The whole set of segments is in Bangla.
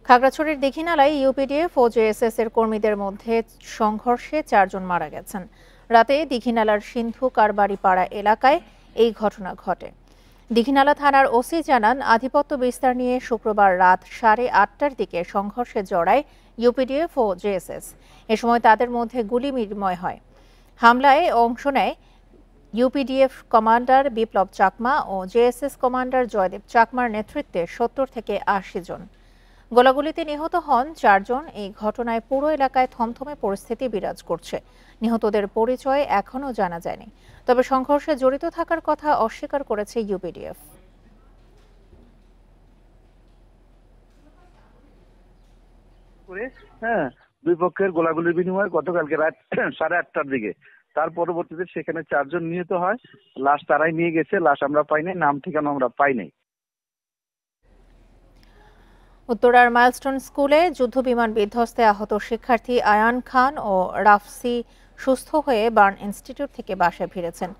খাগড়াছড়ির দীঘিনালায় ইউপিডিএফ ও জেএসএস এর কর্মীদের মধ্যে সংঘর্ষে 4 জন মারা গেছেন। রাতে দীঘিনালার সিন্ধু কারবারি পাড়া এলাকায় এই ঘটনা ঘটে। দীঘিনালা থানার ওসি জানান, আধিপত্য বিস্তার নিয়ে শুক্রবার রাত 8:30টার দিকে সংঘর্ষে জড়ায় ইউপিডিএফ ও জেএসএস। এ সময় তাদের মধ্যে গুলি বিনিময় হয়। হামলায় অংশ নেয় ইউপিডিএফ কমান্ডার বিপ্লব চাকমা ও জেএসএস কমান্ডার জয়দেব চাকমার নেতৃত্বে 70 থেকে 80 জন। গোলাগুলিতে নিহত হন 4 জন। এই ঘটনায় পুরো এলাকায় থমথমে পরিস্থিতি বিরাজ করছে। নিহতদের পরিচয় এখনও জানা যায়নি, তবে সংঘর্ষে জড়িত থাকার কথা অস্বীকার করেছে ইউপিডিএফ। দুই পক্ষের গোলাগুলির বিনিময় গতকালকে রাত 8:30টার দিকে। তার পরবর্তীতে সেখানে 4 জন নিহত হয়। লাশ তারাই নিয়ে গেছে, লাশ আমরা পাই নাই, নাম ঠিকানা আমরা পাই নাই। উত্তরার মাইলস্টোন স্কুলে যুদ্ধবিমান বিধ্বস্তে আহত শিক্ষার্থী আয়ান খান ও রাফসি সুস্থ হয়ে বার্ন ইনস্টিটিউট থেকে বাসায় ফিরেছেন।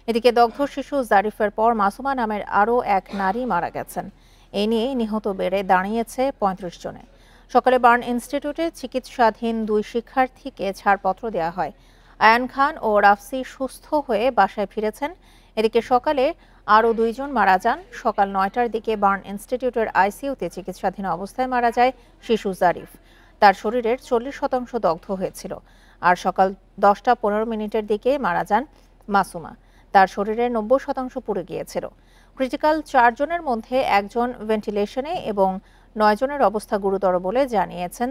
এদিকে দগ্ধ শিশু জারিফের পর মাসুমা নামের আরও এক নারী মারা গেছেন। এ নিয়ে নিহত বেড়ে দাঁড়িয়েছে 35 জনে। সকালে বার্ন ইনস্টিটিউটে চিকিৎসাধীন 2 শিক্ষার্থীকে ছাড়পত্র দেওয়া হয়। আয়ান খান ও রাফসি সুস্থ হয়ে বাসায় ফিরেছেন। এদিকে সকালে আরও 2 জন মারা যান। সকাল 9টার দিকে বার্ন ইনস্টিটিউটের আইসিইউতে চিকিৎসাধীন অবস্থায় মারা যায় শিশু জারিফ। তার শরীরের 40% দগ্ধ হয়েছিল। আর সকাল 10টা 15 মিনিটের দিকে মারা যান মাসুমা। তার শরীরের 90% পুড়ে গিয়েছিল। ক্রিটিক্যাল 4 জনের মধ্যে 1 জন ভেন্টিলেশনে এবং 9 জনের অবস্থা গুরুতর বলে জানিয়েছেন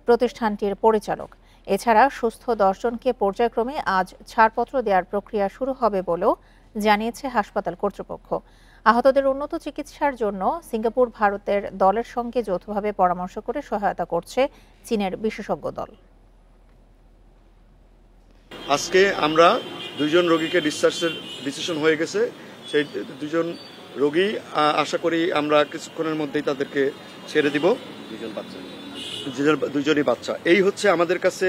প্রতিষ্ঠানটির পরিচালক। এছাড়া সুস্থ 10 জনকে পর্যায়ক্রমে আজ ছাড়পত্র দেওয়ার প্রক্রিয়া শুরু হবে বলেও জানিয়েছে হাসপাতাল কর্তৃপক্ষ। আহতদের উন্নত চিকিৎসার জন্য সিঙ্গাপুর ভারতের দলের সঙ্গে যৌথভাবে পরামর্শ করে সহায়তা করছে চীনের বিশেষজ্ঞ দল। আজকে আমরা 2 জন রোগীকে ডিসচার্জের ডিসিশন হয়ে গেছে। সেই 2 জন রোগী আশা করি আমরা কিছুক্ষণের মধ্যেই তাদেরকে ছেড়ে দিব। 2 জনই বাচ্চা। এই হচ্ছে আমাদের কাছে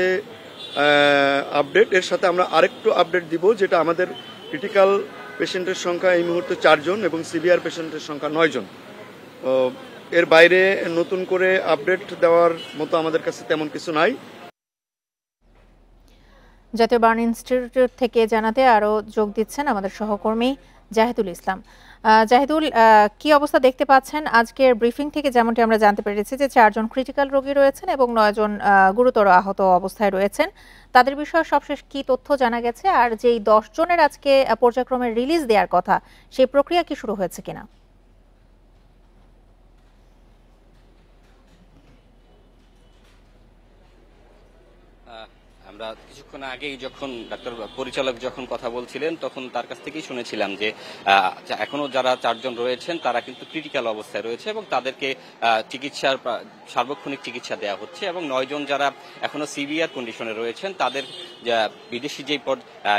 আপডেট। এর সাথে আমরা আরেকটু আপডেট দিব, যেটা আমাদের ক্রিটিক্যাল পেশেন্টের সংখ্যা এই মুহূর্তে 4 জন এবং সিভিয়ার পেশেন্টের সংখ্যা 9 জন। এর বাইরে নতুন করে আপডেট দেওয়ার মতো আমাদের কাছে তেমন কিছু নাই। জাতীয় বার্ন ইনস্টিটিউট থেকে জানাতে আরও যোগ দিচ্ছেন আমাদের সহকর্মী জাহিদুল ইসলাম। জাহিদুল, কি অবস্থা দেখতে পাচ্ছেন? আজকের ব্রিফিং থেকে যেমনটি আমরা জানতে পেরেছি যে 4 জন ক্রিটিক্যাল রোগী রয়েছেন এবং 9 জন গুরুতর আহত অবস্থায় রয়েছেন। তাদের বিষয়ে সবশেষ কি তথ্য জানা গেছে? আর যেই 10 জনের আজকে পর্যায়ক্রমে রিলিজ দেওয়ার কথা, সেই প্রক্রিয়া কি শুরু হয়েছে কিনা? আমরা কিছুক্ষণ আগেই যখন ডাক্তার পরিচালক যখন কথা বলছিলেন তখন তার কাছ থেকেই শুনেছিলাম যে এখনো যারা 4 জন রয়েছেন তারা কিন্তু ক্রিটিক্যাল অবস্থায় রয়েছে এবং তাদেরকে চিকিৎসার সার্বক্ষণিক চিকিৎসা দেওয়া হচ্ছে এবং 9 জন যারা এখনো সিভিয়ার কন্ডিশনে রয়েছেন তাদের বিদেশি যে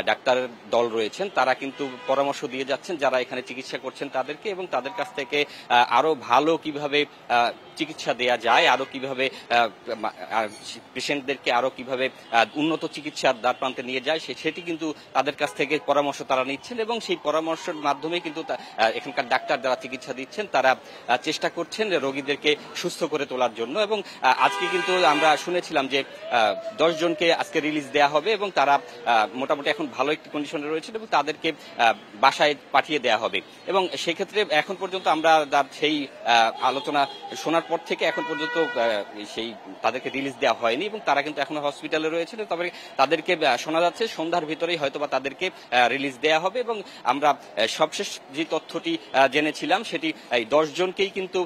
ডাক্তারের দল রয়েছেন তারা কিন্তু পরামর্শ দিয়ে যাচ্ছেন যারা এখানে চিকিৎসা করছেন তাদেরকে, এবং তাদের কাছ থেকে আরো ভালো কিভাবে চিকিৎসা দেয়া যায়, আরো কিভাবে পেশেন্টদেরকে আরো কিভাবে উন্নত চিকিৎসার দ্বার প্রান্তে নিয়ে যায় সেটি কিন্তু তাদের কাছ থেকে পরামর্শ তারা নিচ্ছেন এবং সেই পরামর্শের মাধ্যমে কিন্তু এখানকার ডাক্তার যারা চিকিৎসা দিচ্ছেন তারা চেষ্টা করছেন রোগীদেরকে সুস্থ করে তোলার জন্য। এবং আজকে কিন্তু আমরা শুনেছিলাম যে 10 জনকে আজকে রিলিজ দেয়া হবে এবং তারা মোটামুটি এখন ভালো একটি কন্ডিশনে রয়েছেন এবং তাদেরকে বাসায় পাঠিয়ে দেয়া হবে। এবং সেক্ষেত্রে এখন পর্যন্ত আমরা সেই আলোচনা শোনার পর থেকে এখন পর্যন্ত সেই তাদেরকে রিলিজ দেওয়া হয়নি এবং তারা কিন্তু এখনো হসপিটালে রয়েছেন। তবে তাদেরকে শোনা যাচ্ছে সন্ধ্যার ভিতরেই হয়তোবা তাদেরকে রিলিজ দেয়া হবে। এবং আমরা সবশেষ যে তথ্যটি জেনেছিলাম সেটি এই 10 জনকেই কিন্তু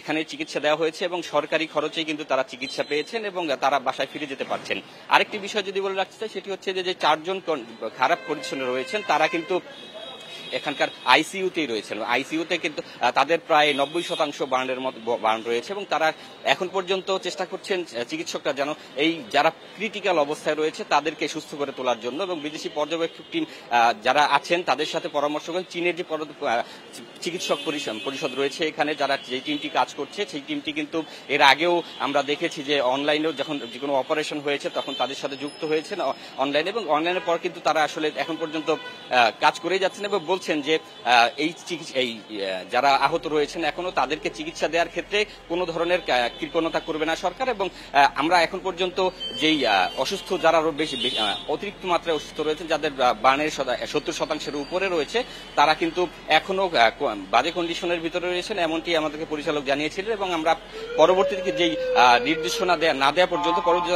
এখানে চিকিৎসা দেওয়া হয়েছে এবং সরকারি খরচেই কিন্তু তারা চিকিৎসা পেয়েছেন এবং তারা বাসায় ফিরে যেতে পারছেন। আরেকটি বিষয় যদি বলে রাখতে চাই সেটি হচ্ছে যে 4 জন খারাপ কন্ডিশনে রয়েছেন তারা কিন্তু এখানকার আইসিইউতেই রয়েছেন। আইসিইউতে কিন্তু তাদের প্রায় 90% বার্নের মতো বার্ন রয়েছে এবং তারা এখন পর্যন্ত চেষ্টা করছেন চিকিৎসকরা যেন এই যারা ক্রিটিক্যাল অবস্থায় রয়েছে তাদেরকে সুস্থ করে তোলার জন্য। এবং বিদেশি পর্যবেক্ষক টিম যারা আছেন তাদের সাথে পরামর্শ করেন। চীনের যে চিকিৎসক পরিষদ রয়েছে এখানে যারা যে টিমটি কাজ করছে সেই টিমটি কিন্তু এর আগেও আমরা দেখেছি যে অনলাইনেও যখন যে কোনো অপারেশন হয়েছে তখন তাদের সাথে যুক্ত হয়েছেন অনলাইনে, এবং অনলাইনের পর কিন্তু তারা আসলে এখন পর্যন্ত কাজ করেই যাচ্ছেন এবং বলছেন যে এই যারা আহত রয়েছেন এখনো তাদেরকে চিকিৎসা দেওয়ার ক্ষেত্রে কোনো ধরনের কৃপণতা করবে না সরকার, এবং আমরা এখন পর্যন্ত যেই অসুস্থ যারা বেশি অতিরিক্ত মাত্রায় অসুস্থ রয়েছেন, যাদের বার্নের 70% উপরে রয়েছে, তারা কিন্তু এখনো বাজে কন্ডিশনের ভিতরে রয়েছেন, এমনটি আমাদেরকে পরিচালক জানিয়েছিলেন। এবং আমরা পরবর্তীতে যেই নির্দেশনা না দেওয়া পর্যন্ত পরবর্তী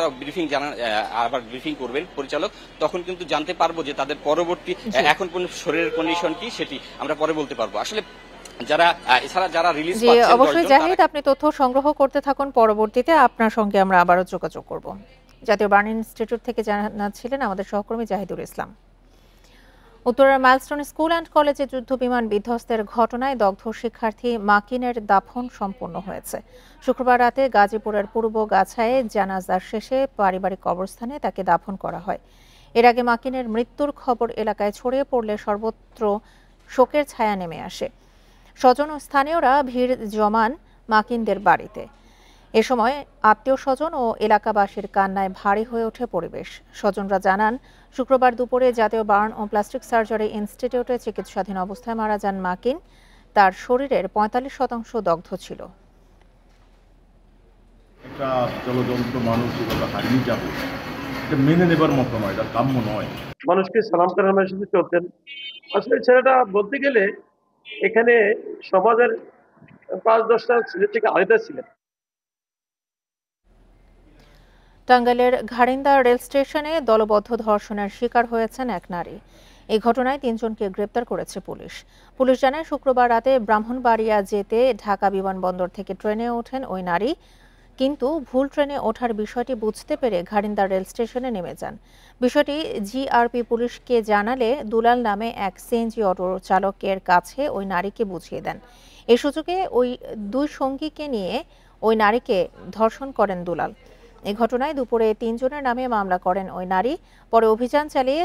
আবার ব্রিফিং করবেন পরিচালক, তখন কিন্তু জানতে পারবো যে তাদের পরবর্তী এখন পর্যন্ত শরীরের কন্ডিশন কি সেটি আমরা পরে বলতে পারবো। আসলে এছাড়া যারা রিলিজ পাচ্ছেন, অবশ্যই জাহিদ, আপনি তথ্য সংগ্রহ করতে থাকুন, পরবর্তীতে আপনার সঙ্গে আমরা আবারও যোগাযোগ করব। জাতীয় বার্ন ইনস্টিটিউট থেকে জানাচ্ছিলেন আমাদের সহকর্মী জাহিদুল ইসলাম। উত্তরার মাইলস্টোন স্কুল অ্যান্ড কলেজে যুদ্ধবিমান বিধ্বস্তের ঘটনায় দগ্ধ শিক্ষার্থী মাকিনের দাফন সম্পন্ন হয়েছে। শুক্রবার রাতে গাজীপুরের পূর্ব গাছায় জানাজার শেষে পারিবারিক কবরস্থানে তাকে দাফন করা হয়। এর আগে মাকিনের মৃত্যুর খবর এলাকায় ছড়িয়ে পড়লে সর্বত্র শোকের ছায়া নেমে আসে। স্বজন ও স্থানীয়রা ভিড় জমান মাকিনদের বাড়িতে। এ সময় আত্মীয় স্বজন ও এলাকাবাসীর কান্নায় ভারী হয়ে ওঠে পরিবেশ। স্বজনরা জানান, শুক্রবার দুপুরে জাতীয় বার্ন ও প্লাস্টিক সার্জারি ইনস্টিটিউটে চিকিৎসাধীন অবস্থায় মারা যান মাকিন। তার শরীরের 45% দগ্ধ ছিল। একটা জলযন্ত্র মানুষ হারিয়ে যাবে, এটা মেনে নেবার মতো নয়, এটা কাম্য নয়। মানুষকে সালাম কালামের সাথে চলতেন। আসলে ছেলেটা বলতে গেলে এখানে সমাজের 5-10টা ছেলে থেকে আলাদা ছিলেন। টাঙ্গাইলের ঘাড়িন্দা রেল স্টেশনে দলবদ্ধ ধর্ষণের শিকার হয়েছেন এক নারী। এই ঘটনায় 3 জনকে গ্রেপ্তার করেছে পুলিশ। পুলিশ জানায়, শুক্রবার রাতে ব্রাহ্মণবাড়িয়া যেতে ঢাকা বিমানবন্দর থেকে ট্রেনে ওঠেন ওই নারী, কিন্তু ভুল ট্রেনে ওঠার বিষয়টি বুঝতে পেরে ঘাড়িন্দা রেল স্টেশনে নেমে যান। বিষয়টি জিআরপি পুলিশকে জানালে দুলাল নামে এক সিএনজি অটো চালকের কাছে ওই নারীকে বুঝিয়ে দেন। এই সুযোগে ওই 2 সঙ্গীকে নিয়ে ওই নারীকে ধর্ষণ করেন দুলাল। এই ঘটনায় দুপুরে 3 জনের নামে মামলা করেন ওই নারী। পরে অভিযান চালিয়ে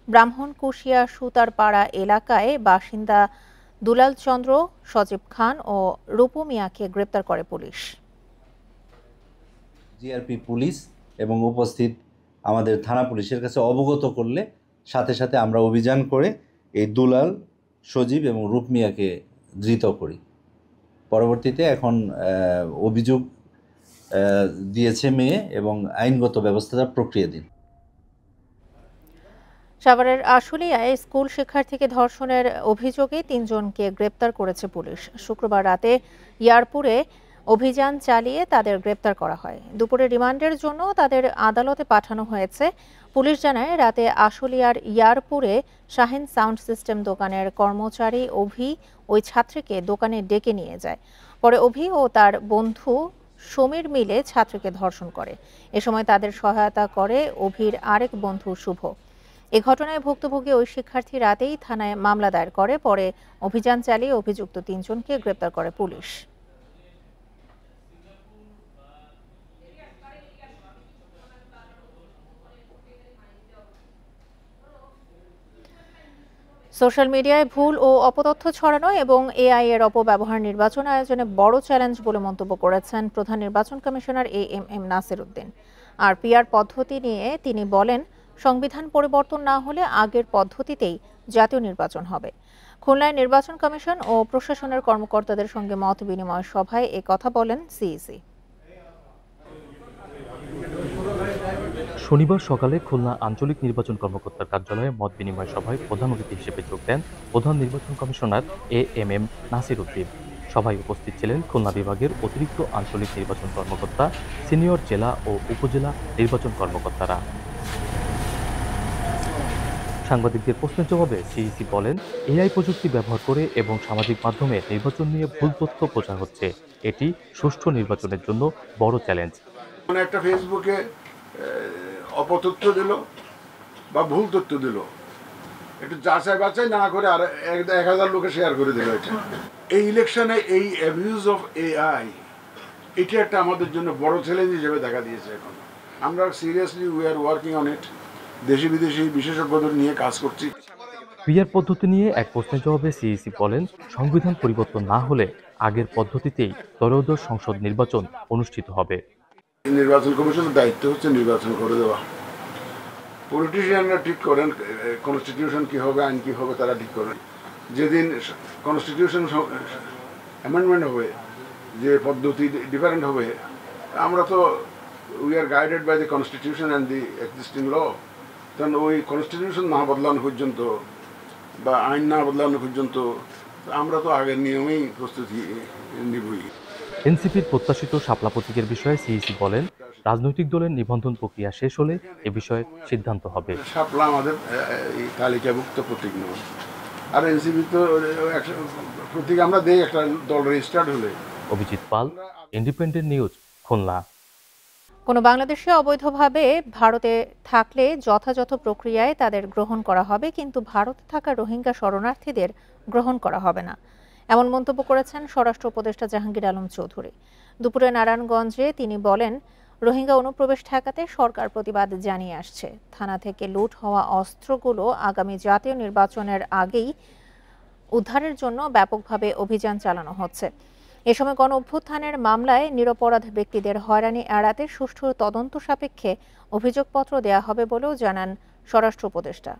ব্রাহ্মণকুশিয়া সুতারপাড়া এলাকায় বাসিন্দা দুলাল চন্দ্র, সজীব খান ও রূপু মিয়াকে গ্রেপ্তার করে পুলিশ। জিআরপি পুলিশ এবং উপস্থিত আমাদের থানা পুলিশের কাছে অবগত করলে সাথে সাথে আমরা অভিযান করে এই দুলাল, সজীব এবং রূপ মিয়াকে ধৃত করি। পরবর্তীতে এখন অভিযোগ দিয়েছে মেয়ে এবং আইনগত ব্যবস্থা প্রক্রিয়াধীন। সাভারের আশুলিয়ায় স্কুল শিক্ষার্থীকে ধর্ষণের অভিযোগে 3 জনকে গ্রেপ্তার করেছে পুলিশ। শুক্রবার রাতে ইয়ারপুরে অভিযান চালিয়ে তাদের গ্রেপ্তার করা হয়। দুপুরে রিমান্ডের জন্য তাদের আদালতে পাঠানো হয়েছে। পুলিশ জানায়, রাতে আশুলিয়ার ইয়ারপুরে শাহিন সাউন্ড সিস্টেম দোকানের কর্মচারী অভি ওই ছাত্রীকে দোকানে ডেকে নিয়ে যায়। পরে অভি ও তার বন্ধু সমীর মিলে ছাত্রীকে ধর্ষণ করে। এ সময় তাদের সহায়তা করে অভির আরেক বন্ধু শুভ। এ ঘটনায় ভুক্তভোগী ওই শিক্ষার্থী রাতেই থানায় মামলা দায়ের করে। পরে অভিযান চালিয়ে অভিযুক্ত 3 জনকে গ্রেপ্তার করে পুলিশ। সোশ্যাল মিডিয়ায় ভুল ও অপতথ্য ছড়ানো এবং এআই এর অপব্যবহার নির্বাচন আয়োজনে বড় চ্যালেঞ্জ বলে মন্তব্য করেছেন প্রধান নির্বাচন কমিশনার এএমএম নাসির উদ্দিন। আর পিআর পদ্ধতি নিয়ে তিনি বলেন, সংবিধান পরিবর্তন না হলে আগের পদ্ধতিতেই জাতীয় নির্বাচন হবে। খুলনায় নির্বাচন কমিশন ও প্রশাসনের কর্মকর্তাদের সঙ্গে মত বিনিময় সভায় এ কথা বলেন সিইসি। শনিবার সকালে খুলনা আঞ্চলিক নির্বাচন কর্মকর্তার কার্যালয়ে মত বিনিময় সভায় প্রধান অতিথি হিসেবে যোগ দেন প্রধান নির্বাচন কমিশনার এএমএম নাসির উদ্দিন। সভায় উপস্থিত ছিলেন খুলনা বিভাগের অতিরিক্ত আঞ্চলিক নির্বাচন কর্মকর্তা, সিনিয়র জেলা ও উপজেলা নির্বাচন কর্মকর্তারা। সাংবাদিকদের প্রশ্নের জবাবে সিইসি বলেন, এআই প্রযুক্তি ব্যবহার করে এবং সামাজিক মাধ্যমে নির্বাচন নিয়ে ভুল তথ্য প্রচার হচ্ছে। এটি সুষ্ঠু নির্বাচনের জন্য বড় চ্যালেঞ্জ। একটা ফেসবুকে অপতথ্য দিল বা ভুল তথ্য দিল, একটু যাচাই বাছাই না করে আর 1000 লোকে শেয়ার করে দিল। এটা এই ইলেকশনে এই অ্যাবিউজ অফ এআই, এটা একটা আমাদের জন্য বড় চ্যালেঞ্জ হিসেবে দেখা দিয়েছে। এখন আমরা seriously we are working on it, দেশি বিদেশি বিশেষজ্ঞদের নিয়ে কাজ করছি। পিআর পদ্ধতি নিয়ে এক প্রশ্নের জবাবে সিইসি বলেন, সংবিধান পরিবর্তন না হলে আগের পদ্ধতিতেই ত্রয়োদশ সংসদ নির্বাচন অনুষ্ঠিত হবে। নির্বাচন কমিশনের দায়িত্ব হচ্ছে নির্বাচন করে দেওয়া, পলিটিশিয়ানরা ঠিক করেন কনস্টিটিউশন কি হবে, আইন কি হবে, তারা ঠিক করেন। যেদিন কনস্টিটিউশন অ্যামেন্ডমেন্ট হবে, যে পদ্ধতি ডিফারেন্ট হবে, আমরা তো we are guided by the constitution and the existing law. কারণ ওই কনস্টিটিউশন না বদলানো পর্যন্ত বা আইন না বদলানো পর্যন্ত আমরা তো আগের নিয়মেই প্রস্তুতি নিবই। এনসিপির প্রত্যাশিত শাপলা প্রতীকের বিষয়ে সিইসি বলেন, রাজনৈতিক দলের নিবন্ধন প্রক্রিয়া শেষ হলে এ বিষয়ে সিদ্ধান্ত হবে। শাপলা আমাদের তালিকাভুক্ত প্রতীক নয়, আর এনসিপি তো প্রতীক আমরা দেই একটা দল রেজিস্টার্ড হলে। অভিজিৎ পাল, ইন্ডিপেন্ডেন্ট নিউজ, খুলনা। কোনো বাংলাদেশি অবৈধভাবে ভারতে থাকলে যথাযথ প্রক্রিয়ায় তাদের গ্রহণ করা হবে, কিন্তু ভারতে থাকা রোহিঙ্গা শরণার্থীদের গ্রহণ করা হবে না, এমন মন্তব্য করেছেন স্বরাষ্ট্র উপদেষ্টা জাহাঙ্গীর আলম চৌধুরী। দুপুরে নারায়ণগঞ্জে তিনি বলেন, রোহিঙ্গা অনুপ্রবেশ ঠেকাতে সরকার প্রতিবাদ জানিয়ে আসছে। থানা থেকে লুট হওয়া অস্ত্রগুলো আগামী জাতীয় নির্বাচনের আগেই উদ্ধারের জন্য ব্যাপকভাবে অভিযান চালানো হচ্ছে। এ সময় গণ অভ্যুত্থানের মামলায় নিরপরাধ ব্যক্তিদের হয়রানি এড়াতে সুষ্ঠু তদন্ত সাপেক্ষে অভিযোগপত্র দেয়া হবে বলেও জানান স্বরাষ্ট্র উপদেষ্টা।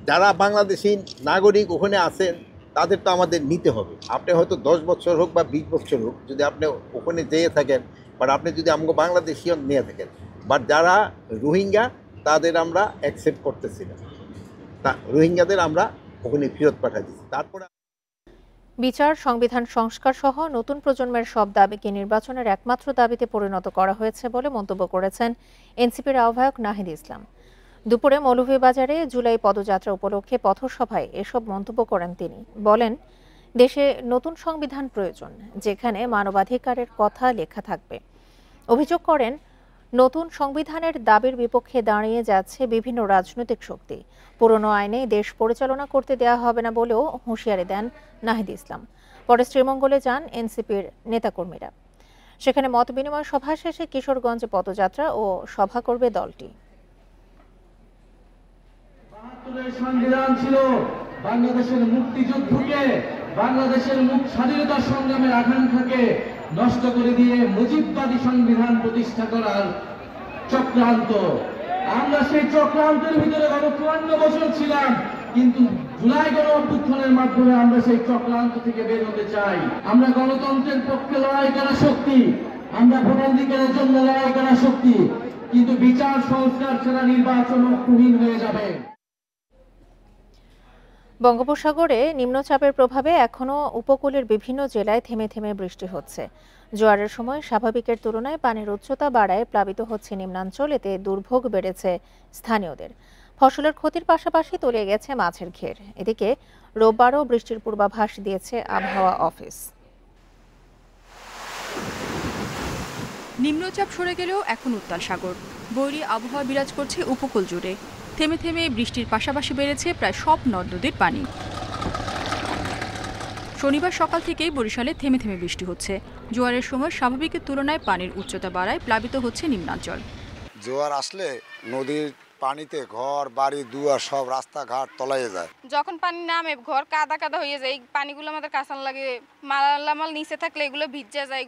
যারা বাংলাদেশি নাগরিক ওখানে আছেন তাদের তো আমাদের নিতে হবে। আপনি হয়তো 10 বছর হোক বা 20 বছর হোক, যদি আপনি ওখানে যেয়ে থাকেন, বাট আপনি যদি আমাকে বাংলাদেশিও নিয়ে থাকেন, বাট যারা রোহিঙ্গা তাদের আমরা অ্যাকসেপ্ট করতেছি না, রোহিঙ্গাদের আমরা ওখানে ফেরত পাঠিয়ে দিচ্ছি। তারপরে বিচার, সংবিধান সংস্কার সহ নতুন প্রজন্মের সব দাবিকে নির্বাচনের একমাত্র দাবিতে পরিণত করা হয়েছে বলে মন্তব্য করেছেন এনসিপির আহ্বায়ক নাহিদ ইসলাম। দুপুরে মৌলভীবাজারে জুলাই পদযাত্রা উপলক্ষে পথসভায় এসব মন্তব্য করেন তিনি। বলেন, দেশে নতুন সংবিধান প্রয়োজন, যেখানে মানবাধিকারের কথা লেখা থাকবে। অভিযোগ করেন, নতুন সংবিধানের দাবির বিপক্ষে দাঁড়িয়ে যাচ্ছে বিভিন্ন রাজনৈতিক শক্তি। পুরনো আইনে দেশ পরিচালনা করতে দেওয়া হবে না বলেও হুঁশিয়ারি দেন নাহিদ ইসলাম। পরে শ্রীমঙ্গলে যান এনসিপির নেতাকর্মীরা। সেখানে মত বিনিময় সভা শেষে কিশোরগঞ্জে পদযাত্রা ও সভা করবে দলটি। সংবিধান ছিল বাংলাদেশের মুক্তিযুদ্ধকে, বাংলাদেশের স্বাধীনতা সংগ্রামের আকাঙ্ক্ষাকে নষ্ট করে দিয়ে মুজিববাদী সংবিধান প্রতিষ্ঠা করার চক্রান্ত। আমরা সেই চক্রান্তের ভিতরে গত 54 বছর ছিলাম, কিন্তু জুলাই গণ অভ্যুত্থানের মাধ্যমে আমরা সেই চক্রান্ত থেকে বের হতে চাই। আমরা গণতন্ত্রের পক্ষে লড়াই করা শক্তি, আমরা ভোটাধিকারের জন্য লড়াই করা শক্তি, কিন্তু বিচার সংস্কার ছাড়া নির্বাচন অর্থহীন হয়ে যাবে। বঙ্গোপসাগরে নিম্নচাপের প্রভাবে এখনও উপকূলের বিভিন্ন জেলায় থেমে থেমে বৃষ্টি হচ্ছে। জোয়ারের সময় স্বাভাবিকের তুলনায় পানির উচ্চতা বাড়ায় প্লাবিত হচ্ছে নিম্নাঞ্চল। এতে দুর্ভোগ বেড়েছে স্থানীয়দের। ফসলের ক্ষতির পাশাপাশি তলিয়ে গেছে মাছের ঘের। এদিকে রোববারও বৃষ্টির পূর্বাভাস দিয়েছে আবহাওয়া অফিস। নিম্নচাপ সরে গেলেও এখন উত্তাল সাগর। বৈরী আবহাওয়া বিরাজ করছে উপকূল জুড়ে। থেমে থেমে বৃষ্টির পাশাপাশি বেড়েছে প্রায় সব নদ নদীর পানি। শনিবার সকাল থেকেই বরিশালে থেমে থেমে বৃষ্টি হচ্ছে। জোয়ারের সময় স্বাভাবিকের তুলনায় পানির উচ্চতা বাড়ায় প্লাবিত হচ্ছে নিম্নাঞ্চল। জোয়ার আসলে নদীর পানিতে ঘর বাড়ি দুয়ার সব রাস্তাঘাট তলাইয়ে যায়। যখন পানি নামে ঘর কাদা কাদা হয়ে যায়, এই পানিগুলো আমাদের কাঁচান লাগে, মালামাল নিচে থাকলে এগুলো ভিজে যায়।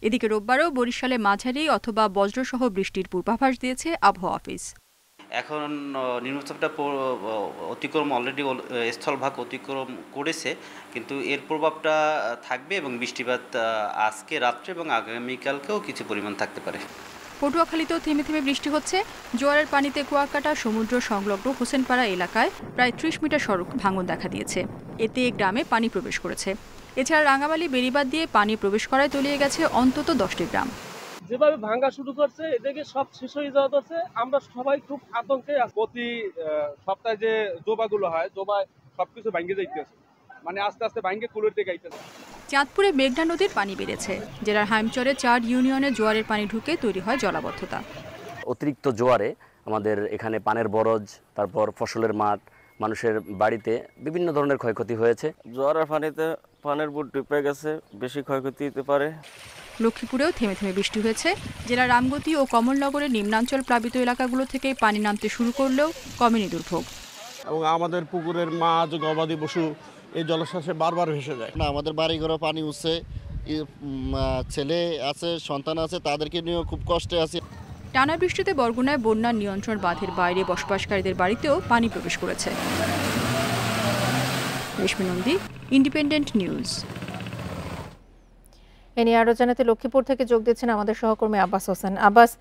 এদিকে রোববারও বরিশালে মাঝারি অথবা বজ্রসহ বৃষ্টির পূর্বাভাস দিয়েছে আবহাওয়া অফিস। এখন নিম্নচাপটা অতিক্রম অলরেডি স্থলভাগ অতিক্রম করেছে, কিন্তু এর প্রভাবটা থাকবে এবং বৃষ্টিপাত আজকে রাত্রে এবং আগামীকালকেও কিছু পরিমাণ থাকতে পারে। পটুয়াখালীতেও থেমে থেমে বৃষ্টি হচ্ছে। জোয়ারের পানিতে কুয়াকাটা সমুদ্র সংলগ্ন হোসেনপাড়া এলাকায় প্রায় 30 মিটার সড়ক ভাঙন দেখা দিয়েছে। এতে গ্রামে পানি প্রবেশ করেছে। এছাড়া রাঙ্গামালী বেড়িবাঁধ দিয়ে পানি প্রবেশ করায় তলিয়ে গেছে অন্তত 10টি গ্রাম। যেভাবে ভাঙা শুরু করছে এদিকে সব শেষ হয়ে যাওয়া হচ্ছে। আমরা সবাই খুব আতঙ্কে আছি। প্রতি সপ্তাহে যে জোবাগুলো হয়, জোবায় সবকিছু ভাঙে যাইতেছে, মানে আস্তে আস্তে ভাঙে কুলের দিকে আইতেছে। চাঁদপুরে মেঘনা নদীর পানি বেড়েছে। জেলার হাইমচরে 4 ইউনিয়নে জোয়ারের পানি ঢুকে তৈরি হয় জলাবদ্ধতা। অতিরিক্ত জোয়ারে আমাদের এখানে পানের বরজ, তারপর ফসলের মাঠ, মানুষের বাড়িতে বিভিন্ন ধরনের ক্ষয়ক্ষতি হয়েছে। জোয়ারের পানিতে পানের বুট ডুবে গেছে, বেশি ক্ষয়ক্ষতি হতে পারে। লক্ষ্মীপুরেও থেমে থেমে বৃষ্টি হয়েছে। জেলার রামগতি ও কমলনগরের নিম্নাঞ্চল প্লাবিত এলাকাগুলো থেকে পানি নামতে শুরু করলেও কমেনি দুর্ভোগ। এবং আমাদের পুকুরের মাছ, গবাদি পশু এই জলোচ্ছ্বাসে বারবার ভেসে যায়। না, আমাদের বাড়িঘরও পানি উঠছে, ছেলে আছে, সন্তান আছে, তাদেরকে নিয়েও খুব কষ্টে আছি। টানা বৃষ্টিতে বরগুনায় বন্যার নিয়ন্ত্রণ বাঁধের বাইরে বসবাসকারীদের বাড়িতেও পানি প্রবেশ করেছে। রেশমি নন্দী, ইন্ডিপেন্ডেন্ট নিউজ। এ নিয়ে আরো জানাতে লক্ষ্মীপুর থেকে যোগ দিচ্ছেন আমাদের সহকর্মী আব্বাস হোসেন। আব্বাস,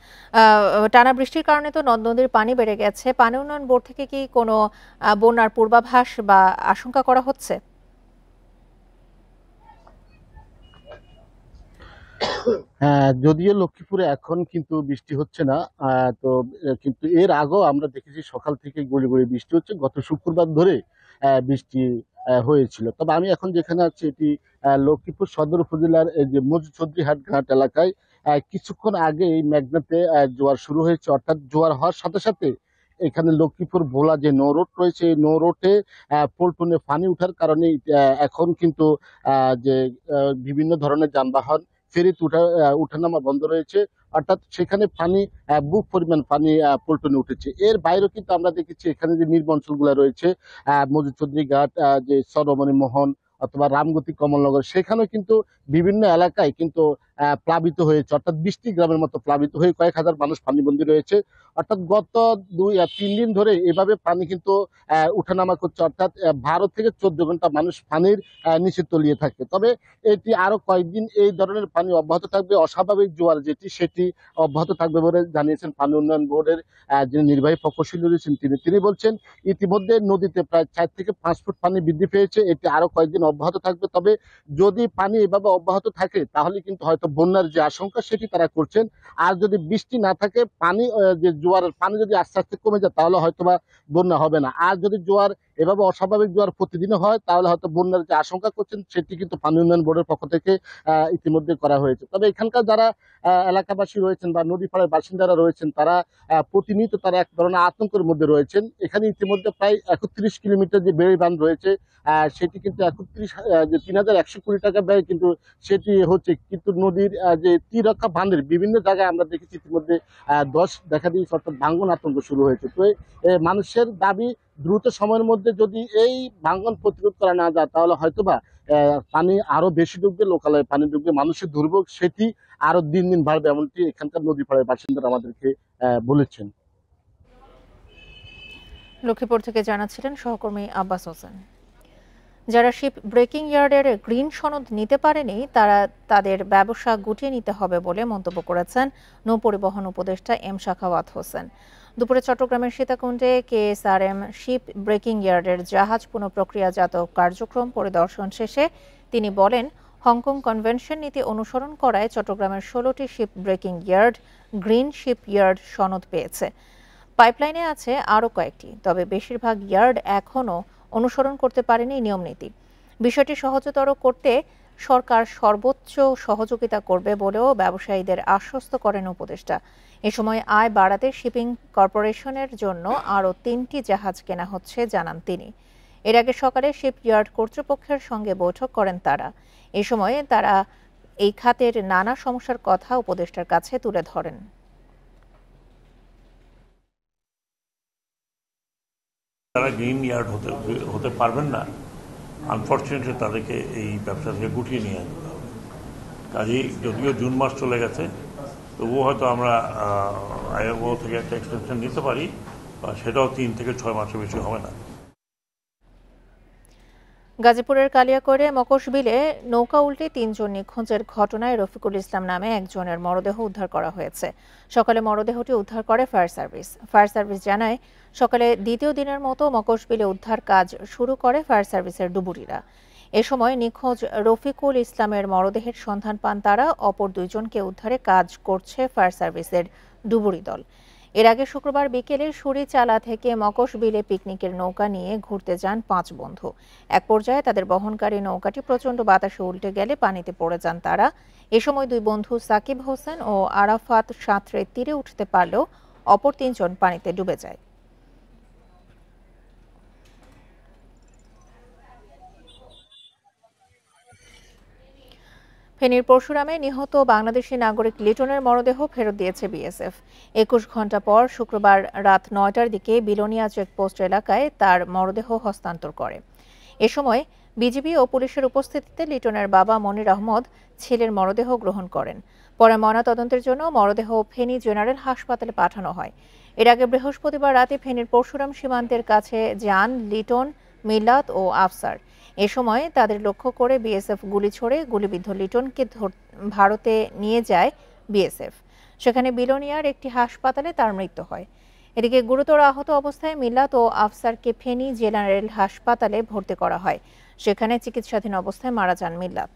টানা বৃষ্টির কারণে তো নদ নদীর পানি বেড়ে গেছে, পানি উন্নয়ন বোর্ড থেকে কি কোনো বন্যার পূর্বাভাস বা আশঙ্কা করা হচ্ছে? যদিও লক্ষ্মীপুরে এখন কিন্তু বৃষ্টি হচ্ছে না, তো কিন্তু এর আগেও আমরা দেখেছি সকাল থেকে গড়ি গড়ি বৃষ্টি হচ্ছে। গত শুক্রবার ধরে বৃষ্টি হয়েছিল। তবে আমি এখন যেখানে আছি এটি লক্ষ্মীপুর সদর উপজেলার যে মজুচৌধুরীহাট ঘাট এলাকায়। কিছুক্ষণ আগে এই মেঘনাতে জোয়ার শুরু হয়েছে, অর্থাৎ জোয়ার হওয়ার সাথে সাথে এখানে লক্ষ্মীপুর ভোলা যে নৌ রোড রয়েছে, এই নৌ রোডে পল্টনে পানি ওঠার কারণে এখন কিন্তু যে বিভিন্ন ধরনের যানবাহন ফেরিতে উঠানামা বন্ধ রয়েছে, অর্থাৎ সেখানে পানি বুক পরিমাণ পানি পল্টনে উঠেছে। এর বাইরেও কিন্তু আমরা দেখেছি এখানে যে নির্ব অঞ্চলগুলো রয়েছে, মজুচৌধুরী ঘাট, যে সরমণি মোহন অথবা রামগতি কমলনগর, সেখানেও কিন্তু বিভিন্ন এলাকায় কিন্তু প্লাবিত হয়েছে, অর্থাৎ 20টি গ্রামের মতো প্লাবিত হয়ে কয়েক হাজার মানুষ পানিবন্দী রয়েছে। অর্থাৎ গত 2-3 দিন ধরে এভাবে পানি কিন্তু উঠানামা করছে, অর্থাৎ 12 থেকে 14 ঘন্টা মানুষ পানির নিচে তলিয়ে থাকে। তবে এটি আরো কয়েকদিন এই ধরনের পানি অব্যাহত থাকবে, অস্বাভাবিক জোয়ার যেটি সেটি অব্যাহত থাকবে বলে জানিয়েছেন পানি উন্নয়ন বোর্ডের যিনি নির্বাহী প্রকৌশলী রয়েছেন তিনি বলছেন ইতিমধ্যে নদীতে প্রায় 4 থেকে 5 ফুট পানি বৃদ্ধি পেয়েছে, এটি আরো কয়েকদিন অব্যাহত থাকবে। তবে যদি পানি এভাবে অব্যাহত থাকে তাহলে কিন্তু হয়তো বন্যার যে আশঙ্কা সেটি তারা করছেন। আর যদি বৃষ্টি না থাকে, পানি যে জোয়ারের পানি যদি আস্তে আস্তে কমে যায় তাহলে হয়তোবা বন্যা হবে না। আর যদি জোয়ার এভাবে অস্বাভাবিক জোয়ার প্রতিদিনও হয় তাহলে হয়তো বন্যার যে আশঙ্কা করছেন সেটি কিন্তু পানি উন্নয়ন বোর্ডের পক্ষ থেকে ইতিমধ্যে করা হয়েছে। তবে এখানকার যারা এলাকাবাসী রয়েছেন বা নদী পাড়ের বাসিন্দারা রয়েছেন তারা প্রতিনিয়ত তারা এক ধরনের আতঙ্কের মধ্যে রয়েছেন। এখানে ইতিমধ্যে প্রায় 31 কিলোমিটার যে বেড়ি বাঁধ রয়েছে সেটি কিন্তু 3,100 কোটি টাকা ব্যয় কিন্তু সেটি হচ্ছে, কিন্তু নদীর যে তীররক্ষা বাঁধের বিভিন্ন জায়গায় আমরা দেখেছি ইতিমধ্যে ধস দেখা দিয়েছে, অর্থাৎ ভাঙ্গন আতঙ্ক শুরু হয়েছে। তো মানুষের দাবি দ্রুত সময়ের মধ্যে যদি এই ভাঙ্গন প্রতিরোধ করা না যায় তাহলে হয়তোবা পানি আরো বেশি ডুববে, লোকালয়ে পানি ডুববে, মানুষের দুর্ভোগ সেটি আরো দিন দিন বাড়বে, এমনটি এখানকার নদী পাড়ের বাসিন্দারা আমাদেরকে বলেছেন। লক্ষ্মীপুর থেকে জানাচ্ছিলেন সহকর্মী আব্বাস হোসেন। যারা শিপ ব্রেকিং ইয়ার্ডের গ্রিন সনদ নিতে পারেনি তারা তাদের ব্যবসা গুটিয়ে নিতে হবে বলে মন্তব্য করেছেন নৌ পরিবহন উপদেষ্টা এম শাখাওয়াত হোসেন। দুপুরে চট্টগ্রামের সীতাকুণ্ডে কেএসআরএম শিপ ব্রেকিং ইয়ার্ডের জাহাজ পুনঃপ্রক্রিয়াজাত কার্যক্রম পরিদর্শন শেষে তিনি বলেন, হংকং কনভেনশন নীতি অনুসরণ করায় চট্টগ্রামের 16টি ship breaking yard green ship yard সনদ পেয়েছে। পাইপলাইনে আছে আরও কয়েকটি, তবে বেশিরভাগ ইয়ার্ড এখনও অনুসরণ করতে পারেনি নিয়মনীতি। বিষয়টি সহজতর করতে সরকার সর্বোচ্চ সহযোগিতা করবে বলেও ব্যবসায়ীদের আশ্বস্ত করেন উপদেষ্টা। এ সময় আয় বাড়াতে শিপিং কর্পোরেশনের জন্য আরও 3টি জাহাজ কেনা হচ্ছে জানান তিনি। এর আগে সকালে শিপইয়ার্ড কর্তৃপক্ষের সঙ্গে বৈঠক করেন তারা। এ সময় তারা এই খাতের নানা সমস্যার কথা উপদেষ্টার কাছে তুলে ধরেন। তারা গ্রিন ইয়ার্ড হতে পারবেন না, আনফর্চুনেটলি তাদেরকে এই ব্যবসা থেকে গুটিয়ে নিয়ে আসতে হবে। কাজেই যদিও জুন মাস চলে গেছে, তবুও হয়তো আমরা আইএমও থেকে একটা এক্সটেনশন নিতে পারি, সেটাও 3 থেকে 6 মাসের বেশি হবে না। গাজীপুরের কালিয়াকৈরে মকশবিলে নৌকা উল্টে 3 জন নিখোঁজের ঘটনায় রফিকুল ইসলাম নামে একজনের মরদেহ উদ্ধার করা হয়েছে। সকালে মরদেহটি উদ্ধার করে ফায়ার সার্ভিস। ফায়ার সার্ভিস জানায়, সকালে দ্বিতীয় দিনের মতো মকশবিলে উদ্ধার কাজ শুরু করে ফায়ার সার্ভিসের ডুবুরিরা। এ সময় নিখোঁজ রফিকুল ইসলামের মরদেহের সন্ধান পান তারা। অপর 2 জনকে উদ্ধারে কাজ করছে ফায়ার সার্ভিসের ডুবুরি দল। এর আগে শুক্রবার বিকেলে সুরিচালা থেকে মকশবিলে পিকনিকের নৌকা নিয়ে ঘুরতে যান 5 বন্ধু। এক পর্যায়ে তাদের বহনকারী নৌকাটি প্রচণ্ড বাতাসে উল্টে গেলে পানিতে পড়ে যান তারা। এ সময় 2 বন্ধু সাকিব হোসেন ও আরাফাত সাঁতরে তীরে উঠতে পারলেও অপর 3 জন পানিতে ডুবে যায়। ফেনীর পরশুরামে নিহত বাংলাদেশি নাগরিক লিটনের মরদেহ ফেরত দিয়েছে বিএসএফ। 21 ঘণ্টা পর শুক্রবার রাত 9টার দিকে বিলোনিয়া চেকপোস্ট এলাকায় তার মরদেহ হস্তান্তর করে। এ সময় বিজিবি ও পুলিশের উপস্থিতিতে লিটনের বাবা মনির আহমদ ছেলের মরদেহ গ্রহণ করেন। পরে ময়নাতদন্তের জন্য মরদেহ ফেনী জেনারেল হাসপাতালে পাঠানো হয়। এর আগে বৃহস্পতিবার রাতে ফেনীর পরশুরাম সীমান্তের কাছে যান লিটন, মিলাত ও আফসার। এ সময় তাদের লক্ষ্য করে বিএসএফ গুলি ছোড়ে গুলিবিদ্ধ লিটনকে ভারতে নিয়ে যায় বিএসএফ। সেখানে বিলোনিয়ার একটি হাসপাতালে তার মৃত্যু হয়। এদিকে গুরুতর আহত অবস্থায় মিলাত ও আফসারকে ফেনী জেনারেল হাসপাতালে ভর্তি করা হয়। সেখানে চিকিৎসাধীন অবস্থায় মারা যান মিলাত।